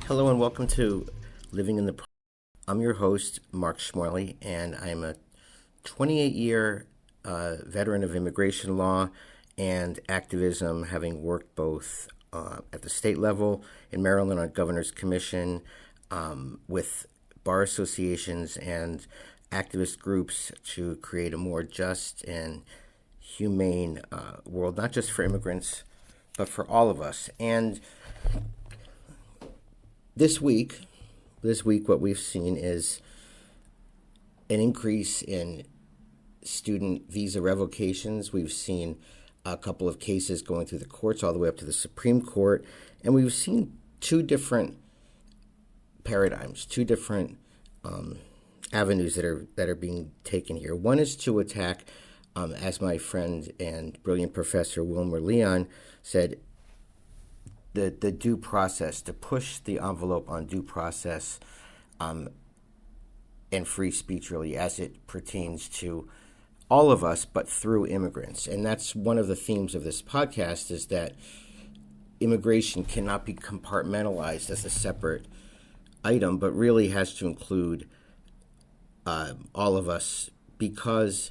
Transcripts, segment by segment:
Hello and welcome to Living in the Pro. I'm your host, Mark Shmueli, and I'm a 28-year veteran of immigration law and activism, having worked both at the state level in Maryland on Governor's Commission with bar associations and activist groups to create a more just and humane world, not just for immigrants, but for all of us. And This week, what we've seen is an increase in student visa revocations. We've seen a couple of cases going through the courts all the way up to the Supreme Court, and we've seen two different paradigms, two different avenues that are being taken here. One is to attack, as my friend and brilliant professor Wilmer Leon said, the due process, to push the envelope on due process and free speech, really, as it pertains to all of us, but through immigrants. And that's one of the themes of this podcast, is that immigration cannot be compartmentalized as a separate item, but really has to include all of us, because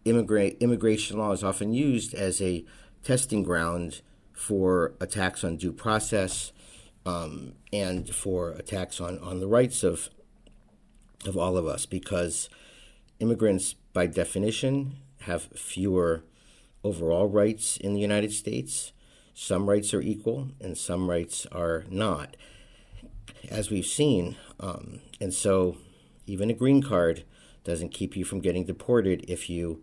immigration law is often used as a testing ground for attacks on due process and for attacks on the rights of all of us, because immigrants, by definition, have fewer overall rights in the United States. Some rights are equal and some rights are not, as we've seen. And so even a green card doesn't keep you from getting deported if you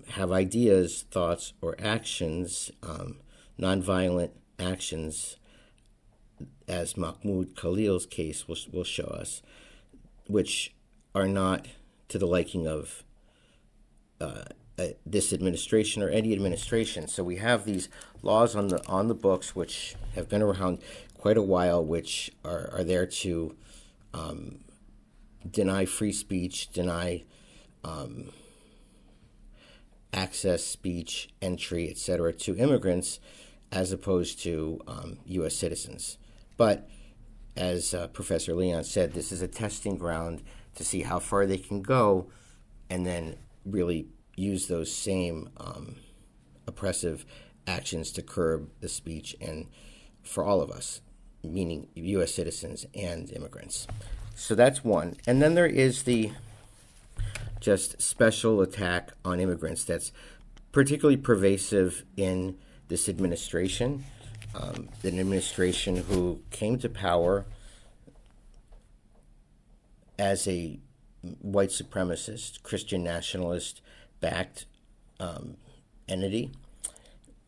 have ideas, thoughts, or actions, nonviolent actions, as Mahmoud Khalil's case will show us, which are not to the liking of this administration or any administration. So we have these laws on the books, which have been around quite a while, which are there to deny free speech, deny access, speech, entry, etc., to immigrants, as opposed to U.S. citizens. But as Professor Leon said, this is a testing ground to see how far they can go, and then really use those same oppressive actions to curb the speech and for all of us, meaning U.S. citizens and immigrants. So that's one. And then there is the just special attack on immigrants that's particularly pervasive in this administration, an administration who came to power as a white supremacist, Christian nationalist-backed entity,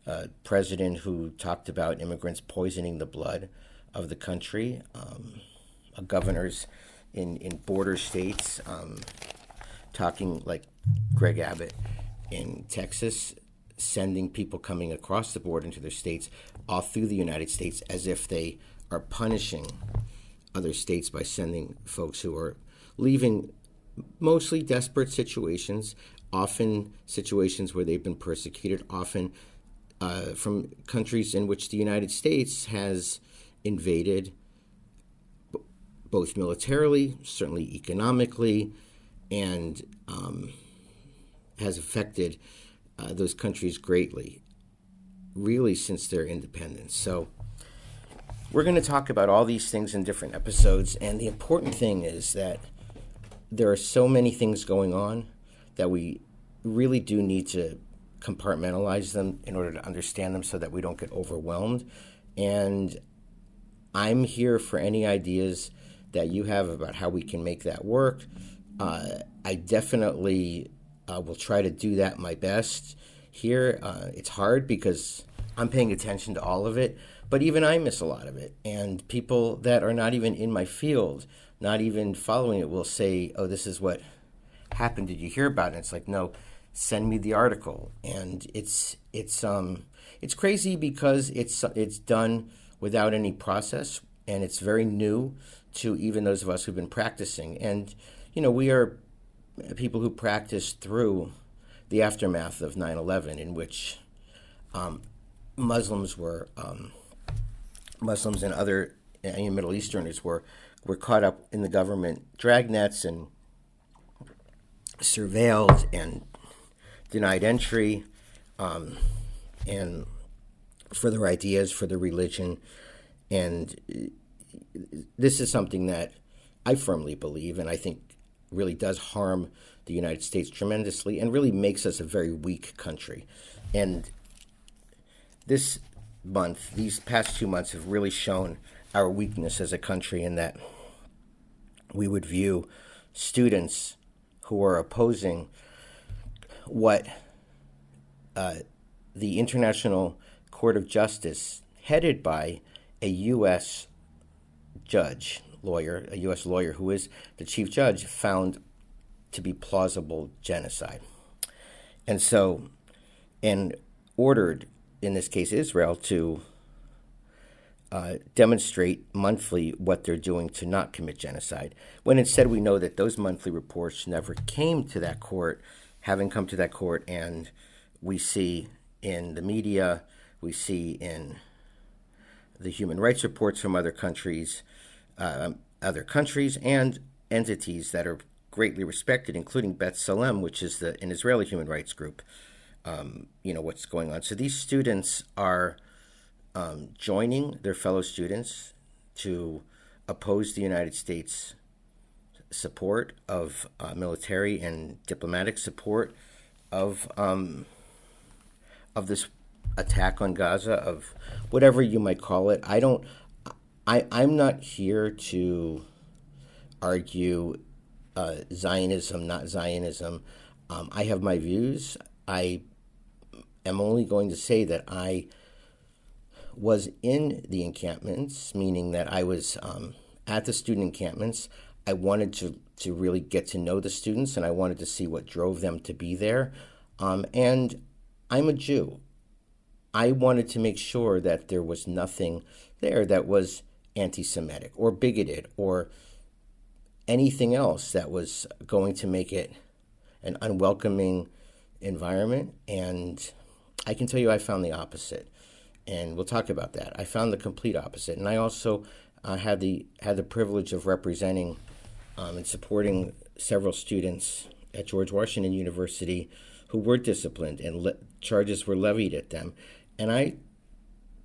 a president who talked about immigrants poisoning the blood of the country, governors in border states talking like Greg Abbott in Texas, sending people coming across the border into their states off through the United States as if they are punishing other states by sending folks who are leaving mostly desperate situations, often situations where they've been persecuted, often from countries in which the United States has invaded, both militarily, certainly economically, and has affected those countries greatly, really, since their independence. So we're going to talk about all these things in different episodes, and the important thing is that there are so many things going on that we really do need to compartmentalize them in order to understand them so that we don't get overwhelmed. And I'm here for any ideas that you have about how we can make that work. I definitely will try to do that my best here. It's hard because I'm paying attention to all of it, but even I miss a lot of it. And people that are not even in my field, not even following it, will say, "Oh, this is what happened. Did you hear about it?" And it's like, "No, send me the article." And it's crazy because it's done without any process, and it's very new to even those of us who've been practicing. And we are people who practiced through the aftermath of 9/11, in which Muslims were Muslims and other Middle Easterners were caught up in the government dragnets and surveilled and denied entry, and for their ideas, for their religion. And this is something that I firmly believe, and I think really does harm the United States tremendously and really makes us a very weak country. And this month, these past 2 months have really shown our weakness as a country, in that we would view students who are opposing what the International Court of Justice, headed by a U.S. lawyer who is the chief judge, found to be plausible genocide. And so, and ordered, in this case, Israel, to demonstrate monthly what they're doing to not commit genocide, when instead we know that those monthly reports never came to that court, haven't come to that court, and we see in the media, we see in the human rights reports from other countries and entities that are greatly respected, including Bet Salem, which is an Israeli human rights group, what's going on. So these students are joining their fellow students to oppose the United States support of military and diplomatic support of this attack on Gaza, of whatever you might call it. I'm not here to argue Zionism, not Zionism. I have my views. I am only going to say that I was in the encampments, meaning that I was at the student encampments. I wanted to really get to know the students, and I wanted to see what drove them to be there. And I'm a Jew. I wanted to make sure that there was nothing there that was anti-Semitic or bigoted or anything else that was going to make it an unwelcoming environment. And I can tell you I found the opposite. And we'll talk about that. I found the complete opposite. And I also had the privilege of representing and supporting several students at George Washington University who were disciplined, and charges were levied at them. And I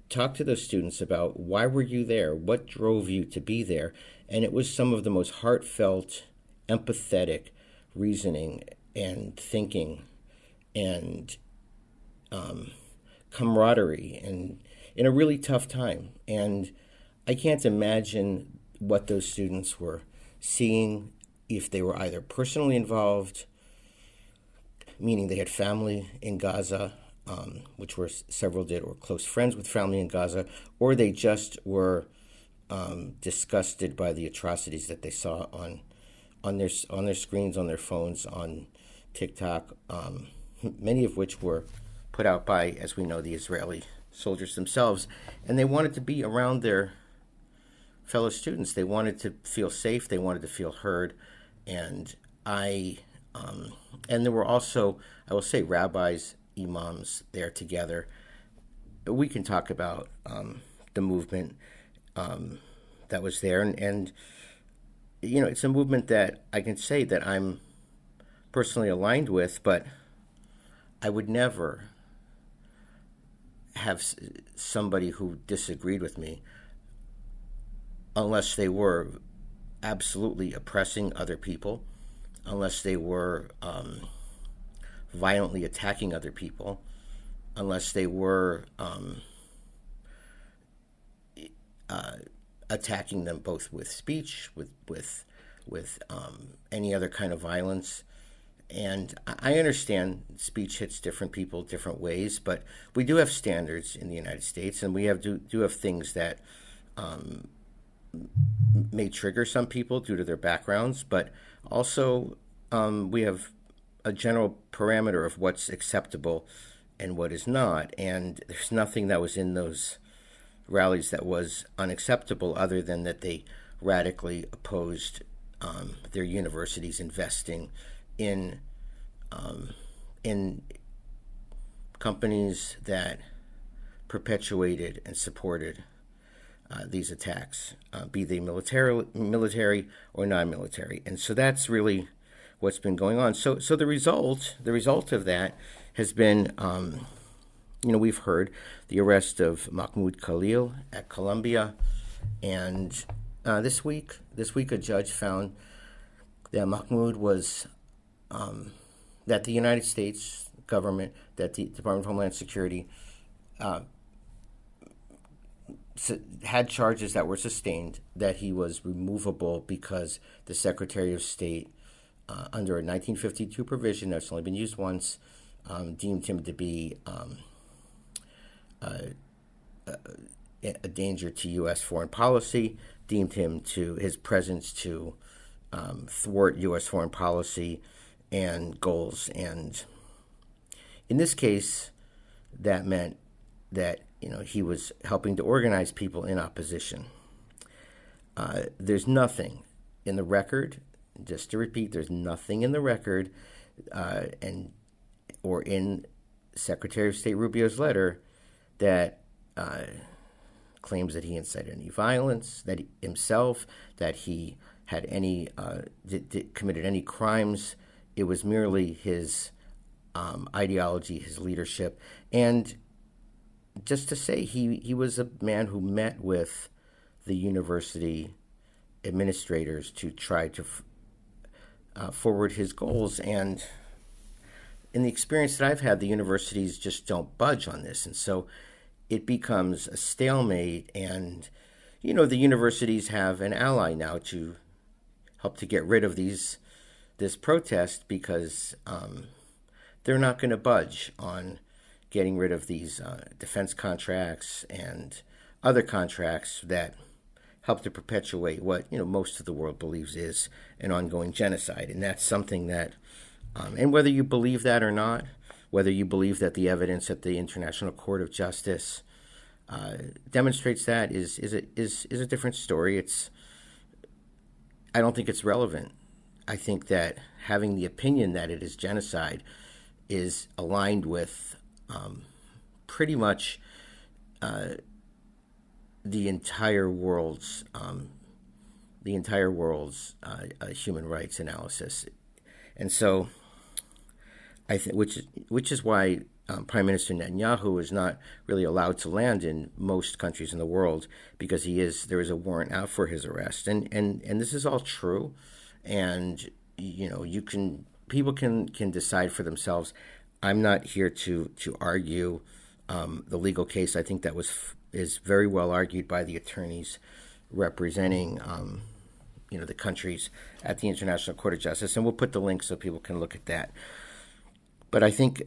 talked to those students about, why were you there? What drove you to be there? And it was some of the most heartfelt, empathetic reasoning and thinking and camaraderie, and in a really tough time. And I can't imagine what those students were seeing, if they were either personally involved, meaning they had family in Gaza, which were several did, or close friends with family in Gaza, or they just were disgusted by the atrocities that they saw on their screens, on their phones, on TikTok, many of which were put out by, as we know, the Israeli soldiers themselves. And they wanted to be around their fellow students. They wanted to feel safe. They wanted to feel heard. And and there were also, I will say, rabbis, imams there together. We can talk about the movement that was there. And it's a movement that I can say that I'm personally aligned with, but I would never have somebody who disagreed with me unless they were absolutely oppressing other people, unless they were violently attacking other people, unless they were attacking them both with speech, with any other kind of violence. And I understand speech hits different people different ways, but we do have standards in the United States, and we do have things that may trigger some people due to their backgrounds, but also we have a general parameter of what's acceptable and what is not. And there's nothing that was in those rallies that was unacceptable, other than that they radically opposed their universities investing in companies that perpetuated and supported these attacks, be they military or non-military. And so that's really what's been going on. So the result of that has been, we've heard the arrest of Mahmoud Khalil at Columbia, and this week a judge found that Mahmoud was that the United States government, that the Department of Homeland Security had charges that were sustained, that he was removable because the Secretary of State, under a 1952 provision that's only been used once, deemed him to be a danger to U.S. foreign policy, deemed his presence to thwart U.S. foreign policy and goals. And in this case, that meant that he was helping to organize people in opposition. There's nothing in the record, just to repeat, there's nothing in the record or in Secretary of State Rubio's letter that claims that he incited any violence, that he had any committed any crimes. It was merely his ideology, his leadership, and just to say he was a man who met with the university administrators to try to forward his goals. And in the experience that I've had, the universities just don't budge on this. And so it becomes a stalemate. And, the universities have an ally now to help to get rid of this protest, because they're not going to budge on getting rid of these defense contracts and other contracts that help to perpetuate what most of the world believes is an ongoing genocide. And that's something that, and whether you believe that or not, whether you believe that the evidence at the International Court of Justice demonstrates that is a different story. I don't think it's relevant. I think that having the opinion that it is genocide is aligned with pretty much the entire world's human rights analysis. And so I think, which is why Prime Minister Netanyahu is not really allowed to land in most countries in the world, because there is a warrant out for his arrest. And this is all true, and people can decide for themselves. I'm not here to argue the legal case. I think that is very well argued by the attorneys representing the countries at the International Court of Justice, and we'll put the link so people can look at that. But I think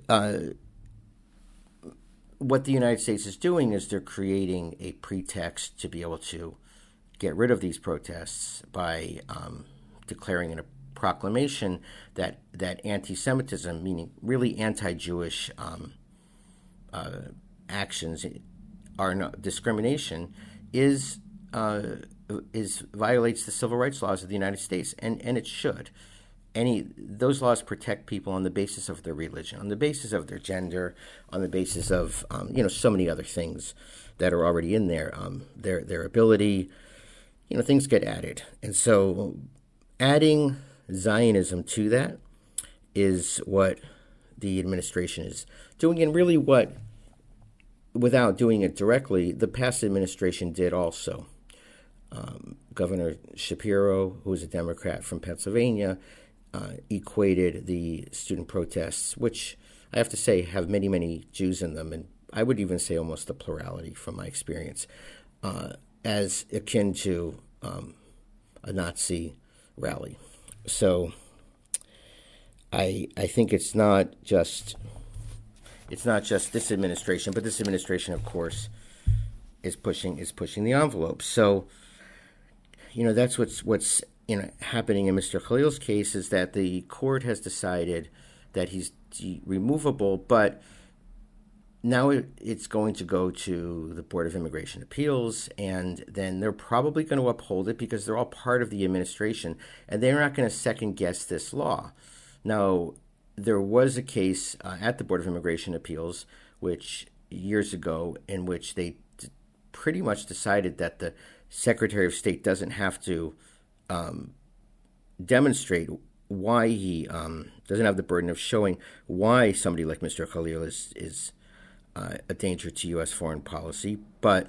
what the United States is doing is they're creating a pretext to be able to get rid of these protests by declaring in a proclamation that anti-Semitism, meaning really anti-Jewish actions, are not discrimination, violates the civil rights laws of the United States, and it should. Those laws protect people on the basis of their religion, on the basis of their gender, on the basis of so many other things that are already in there. Their ability, things get added, and so adding Zionism to that is what the administration is doing, and really what, without doing it directly, the past administration did also. Governor Shapiro, who is a Democrat from Pennsylvania, equated the student protests, which I have to say have many, many Jews in them, and I would even say almost a plurality from my experience, as akin to a Nazi rally. So I think it's not just this administration, but this administration, of course, is pushing the envelope. So that's what's happening in Mr. Khalil's case, is that the court has decided that he's removable, but now it's going to go to the Board of Immigration Appeals, and then they're probably going to uphold it because they're all part of the administration, and they're not going to second-guess this law. Now, there was a case at the Board of Immigration Appeals, which years ago, in which they pretty much decided that the Secretary of State doesn't have to demonstrate why he doesn't have the burden of showing why somebody like Mr. Khalil is a danger to U.S. foreign policy. But,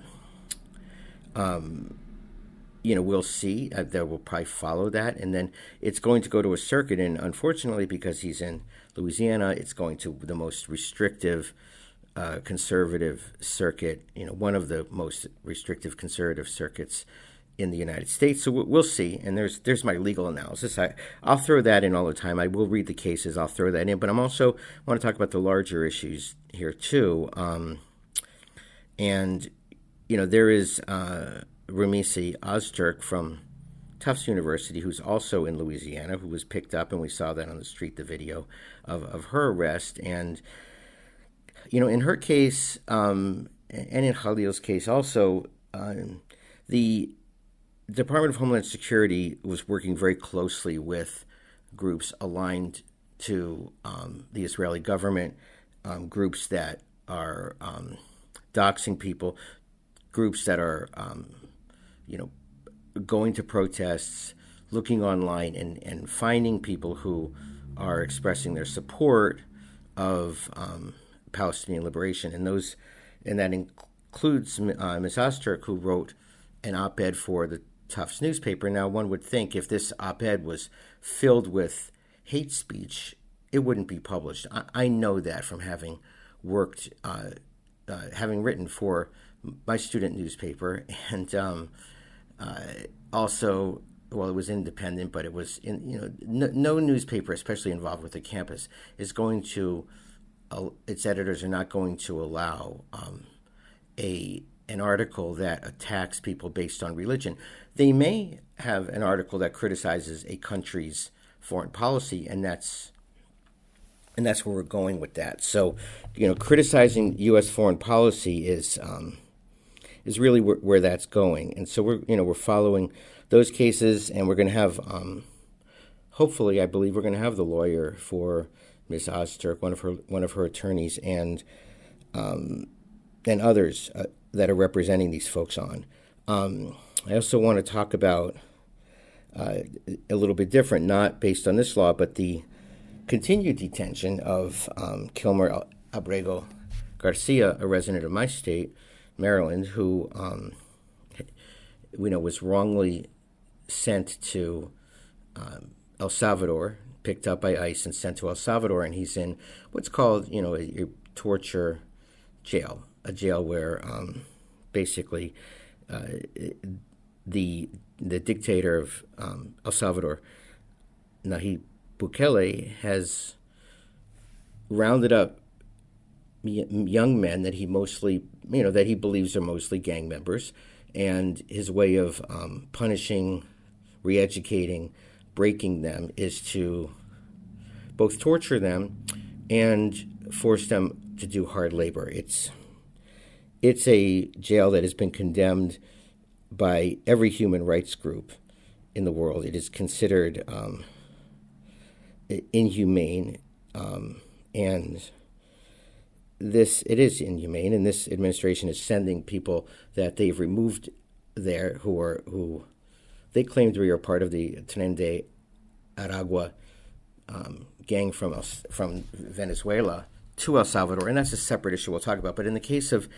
we'll see. That will probably follow that. And then it's going to go to a circuit. And unfortunately, because he's in Louisiana, it's going to the most restrictive conservative circuit, one of the most restrictive conservative circuits in the United States. So we'll see. And there's my legal analysis. I'll throw that in all the time. I will read the cases. I'll throw that in. But I'm also want to talk about the larger issues here too. And there is Rumisi Ozturk from Tufts University, who's also in Louisiana, who was picked up, and we saw that on the street, the video of her arrest. And in her case, and in Khalil's case also, the Department of Homeland Security was working very closely with groups aligned to the Israeli government, groups that are doxing people, groups that are, going to protests, looking online and finding people who are expressing their support of Palestinian liberation. And that includes Ms. Ozturk, who wrote an op-ed for the Tufts newspaper. Now, one would think if this op-ed was filled with hate speech, it wouldn't be published. I know that from having worked, having written for my student newspaper, and also, well, it was independent, but it was no newspaper, especially involved with the campus, is going to, its editors are not going to allow an article that attacks people based on religion. They may have an article that criticizes a country's foreign policy, and that's where we're going with that. So, criticizing U.S. foreign policy is really where that's going, and so we're following those cases, and we're going to have, hopefully, I believe we're going to have the lawyer for Ms. Ozturk, one of her attorneys, and others that are representing these folks on. I also want to talk about a little bit different, not based on this law, but the continued detention of Kilmer Abrego Garcia, a resident of my state, Maryland, who was wrongly sent to El Salvador, picked up by ICE and sent to El Salvador, and he's in what's called a torture jail, a jail where basically the dictator of El Salvador, Nayib Bukele, has rounded up young men that he believes are mostly gang members, and his way of punishing, re-educating, breaking them is to both torture them and force them to do hard labor. It's a jail that has been condemned by every human rights group in the world. It is considered inhumane, and it is inhumane, and this administration is sending people that they've removed there who they claim to be a part of the Tren de Aragua gang from Venezuela to El Salvador, and that's a separate issue we'll talk about. But in the case of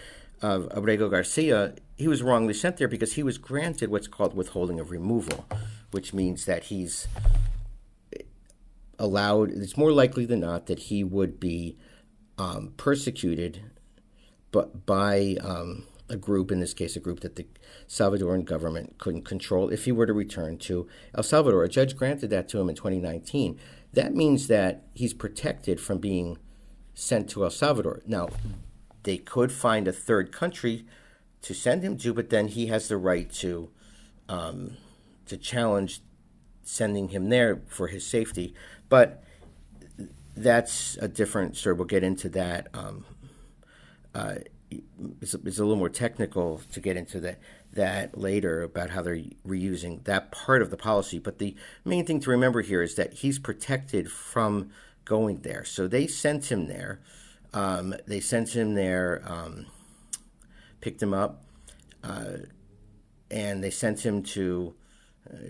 Abrego Garcia, he was wrongly sent there because he was granted what's called withholding of removal, which means that he's allowed, it's more likely than not that he would be persecuted by a group, in this case a group that the Salvadoran government couldn't control, if he were to return to El Salvador. A judge granted that to him in 2019. That means that he's protected from being sent to El Salvador. Now, they could find a third country to send him to, but then he has the right to challenge sending him there for his safety. But that's a different story. We'll get into that. It's a little more technical to get into that later about how they're reusing that part of the policy. But the main thing to remember here is that he's protected from going there. So they sent him there. Picked him up. and they sent him to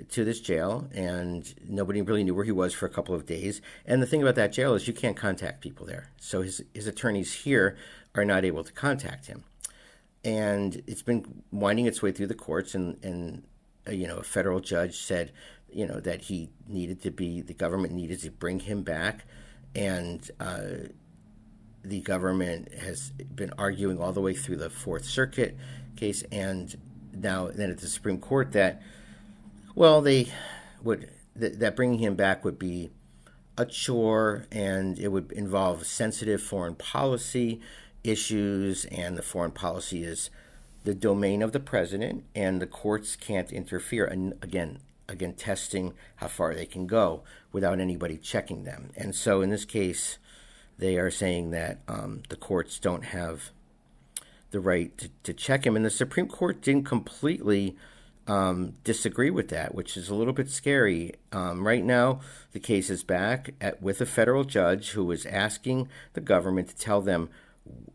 this jail, and nobody really knew where he was for a couple of days. And the thing about that jail is you can't contact people there. So his attorneys here are not able to contact him. And it's been winding its way through the courts, and a federal judge said, that the government needed to bring him back, and the government has been arguing all the way through the Fourth Circuit case, and now then at the Supreme Court that, well, that bringing him back would be a chore, and it would involve sensitive foreign policy issues, and the foreign policy is the domain of the president, and the courts can't interfere. And again, testing how far they can go without anybody checking them. And so in this case, they are saying that the courts don't have the right to check him. And the Supreme Court didn't completely disagree with that, which is a little bit scary. Right now, the case is back with a federal judge who is asking the government to tell them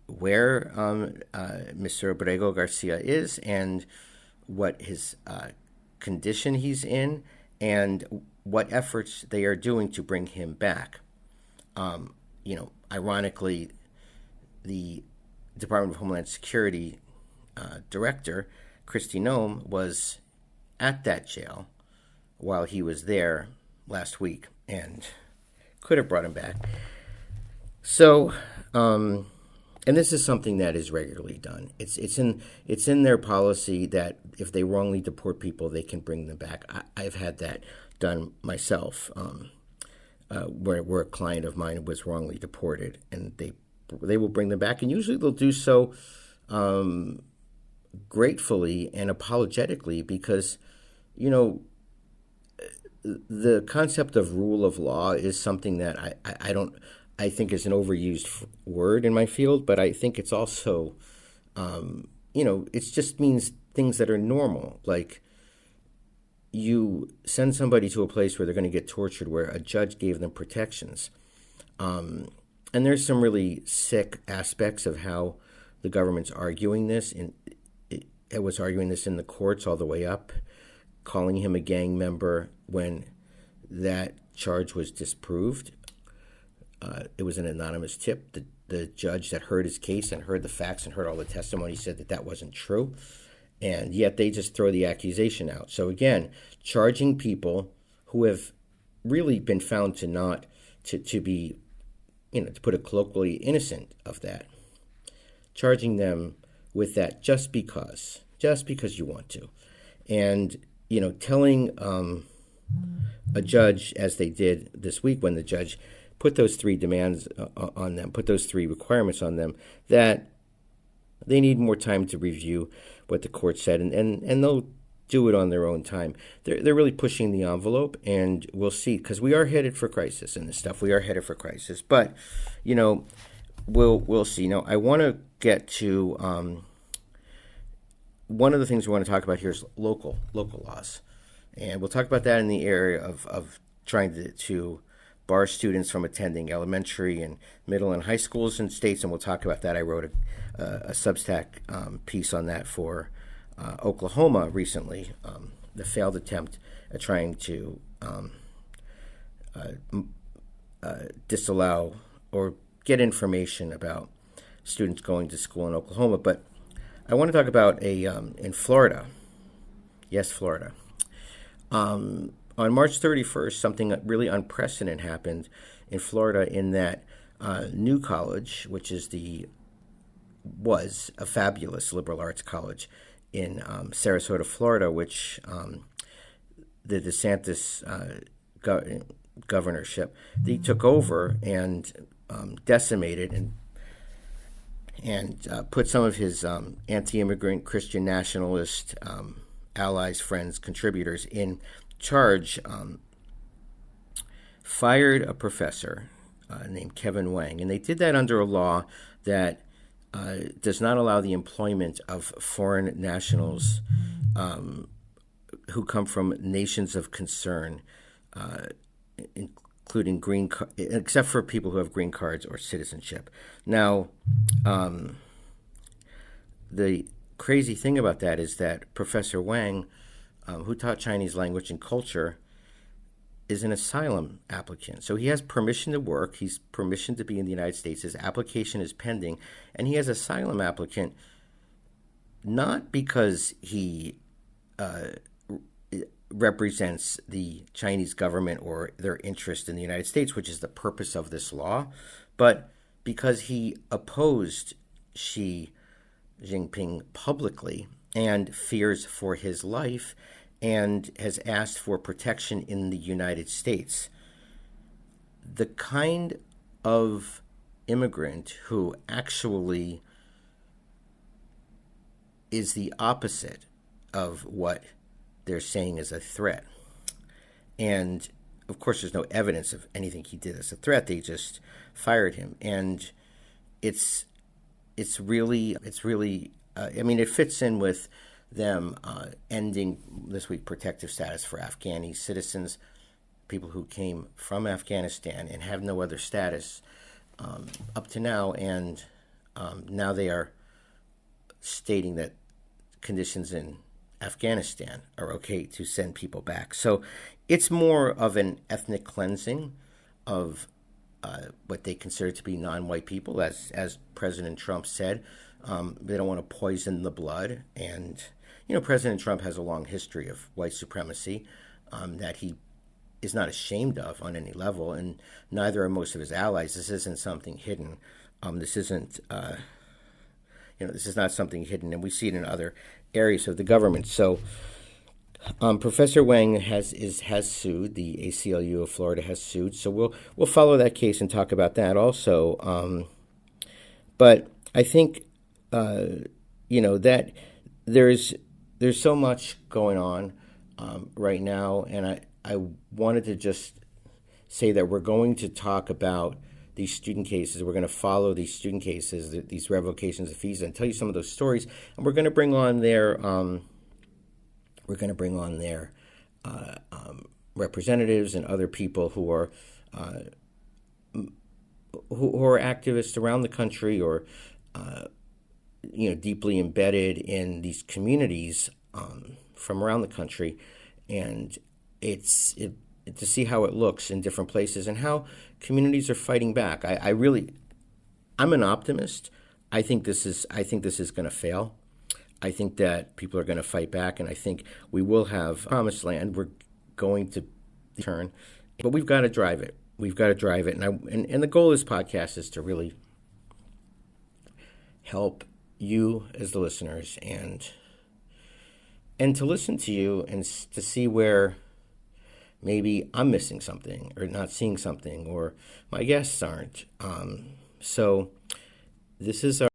where Mr. Abrego Garcia is and what his condition he's in and what efforts they are doing to bring him back. Ironically, the Department of Homeland Security director, Kristi Noem, was at that jail while he was there last week and could have brought him back. So, and this is something that is regularly done. It's in their policy that if they wrongly deport people, they can bring them back. I've had that done myself, where a client of mine was wrongly deported, and they will bring them back, and usually they'll do so gratefully and apologetically, because the concept of rule of law is something that I think is an overused word in my field, but I think it's also, it just means things that are normal. Like, you send somebody to a place where they're going to get tortured, where a judge gave them protections. And there's some really sick aspects of how the government's arguing this. It was arguing this in the courts all the way up, calling him a gang member when that charge was disproved. It was an anonymous tip. The judge that heard his case and heard the facts and heard all the testimony said that wasn't true. And yet they just throw the accusation out. So again, charging people who have really been found to be, to put it colloquially, innocent of that. Charging them with that just because you want to. And, telling a judge, as they did this week when the judge put those three demands on them, put those three requirements on them, that they need more time to review what the court said, and they'll do it on their own time. They're really pushing the envelope, and we'll see, because we are headed for crisis in this stuff. We are headed for crisis, but we'll see. Now, I want to get to one of the things we want to talk about here is local laws, and we'll talk about that in the area of trying to bar students from attending elementary and middle and high schools in states, and we'll talk about that. I wrote a Substack piece on that for Oklahoma recently, the failed attempt at trying to disallow or get information about students going to school in Oklahoma. But I want to talk about in Florida. Yes, Florida. On March 31st, something really unprecedented happened in Florida, in that New College, which was a fabulous liberal arts college in Sarasota, Florida, which the DeSantis governorship, they took over and decimated and put some of his anti-immigrant Christian nationalist allies, friends, contributors in charge, fired a professor named Kevin Wang. And they did that under a law that does not allow the employment of foreign nationals who come from nations of concern, including except for people who have green cards or citizenship. Now, the crazy thing about that is that Professor Wang, who taught Chinese language and culture, is an asylum applicant. So he has permission to work. He's permission to be in the United States. His application is pending. And he has asylum applicant not because he represents the Chinese government or their interest in the United States, which is the purpose of this law, but because he opposed Xi Jinping publicly and fears for his life and has asked for protection in the United States. The kind of immigrant who actually is the opposite of what they're saying is a threat. And of course, there's no evidence of anything he did as a threat. They just fired him. And it's really, I mean, it fits in with them ending this week protective status for Afghani citizens, people who came from Afghanistan and have no other status up to now. And now they are stating that conditions in Afghanistan are okay to send people back. So it's more of an ethnic cleansing of what they consider to be non-white people, as President Trump said. They don't want to poison the blood. And, President Trump has a long history of white supremacy that he is not ashamed of on any level, and neither are most of his allies. This isn't something hidden. This isn't, this is not something hidden, and we see it in other areas of the government. So Professor Wang has sued. The ACLU of Florida has sued. So we'll follow that case and talk about that also. But I think that there's so much going on right now, and I wanted to just say that we're going to talk about these student cases. We're going to follow these student cases, these revocations of fees, and tell you some of those stories. And we're going to bring on their representatives and other people who are activists around the country or deeply embedded in these communities from around the country, and to see how it looks in different places and how communities are fighting back. I'm an optimist. I think this is going to fail. I think that people are going to fight back, and I think we will have promised land. We're going to turn, but we've got to drive it. And the goal of this podcast is to really help you as the listeners and to listen to you and to see where maybe I'm missing something or not seeing something or my guests aren't. So this is our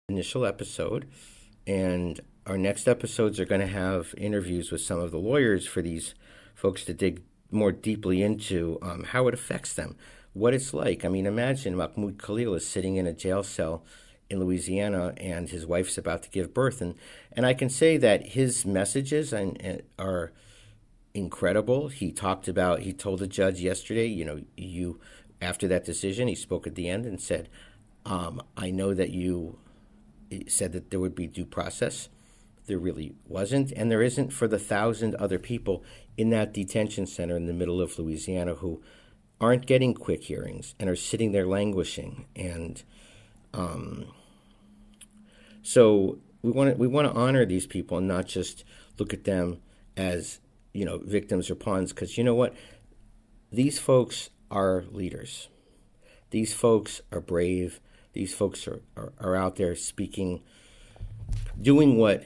initial episode, and our next episodes are going to have interviews with some of the lawyers for these folks to dig more deeply into how it affects them, what it's like. I mean, imagine Mahmoud Khalil is sitting in a jail cell in Louisiana, and his wife's about to give birth. And I can say that his messages are incredible. He told the judge yesterday, after that decision, he spoke at the end and said, I know that you said that there would be due process. There really wasn't, and there isn't for the 1,000 other people in that detention center in the middle of Louisiana who aren't getting quick hearings and are sitting there languishing. And so we want to honor these people and not just look at them as victims or pawns, because you know what? These folks are leaders. These folks are brave. These folks are out there speaking, doing what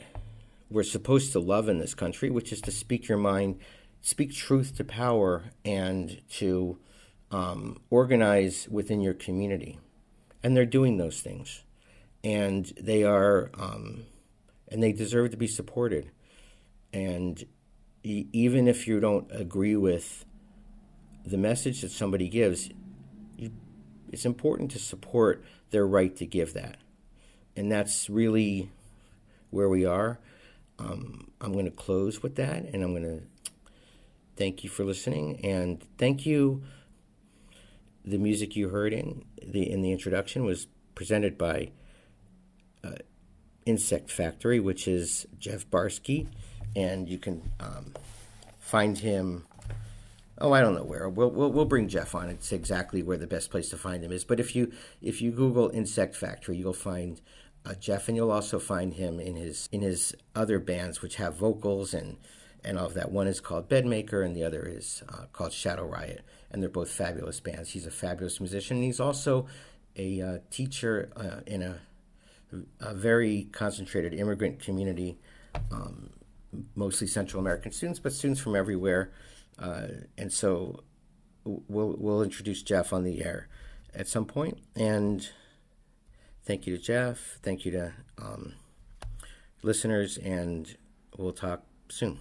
we're supposed to love in this country, which is to speak your mind, speak truth to power, and to organize within your community. And they're doing those things. And they are, and they deserve to be supported. And even if you don't agree with the message that somebody gives, it's important to support their right to give that. And that's really where we are. I'm going to close with that, and I'm going to thank you for listening, and thank you. The music you heard in the introduction was presented by Insect Factory, which is Jeff Barsky, and you can find him. Oh, I don't know where. We'll bring Jeff on. It's exactly where the best place to find him is. But if you Google Insect Factory, you'll find Jeff, and you'll also find him in his other bands, which have vocals and all of that. One is called Bedmaker, and the other is called Shadow Riot, and they're both fabulous bands. He's a fabulous musician, and he's also a teacher in a very concentrated immigrant community, mostly Central American students, but students from everywhere. And so we'll introduce Jeff on the air at some point. And thank you to Jeff. Thank you to listeners, and we'll talk soon.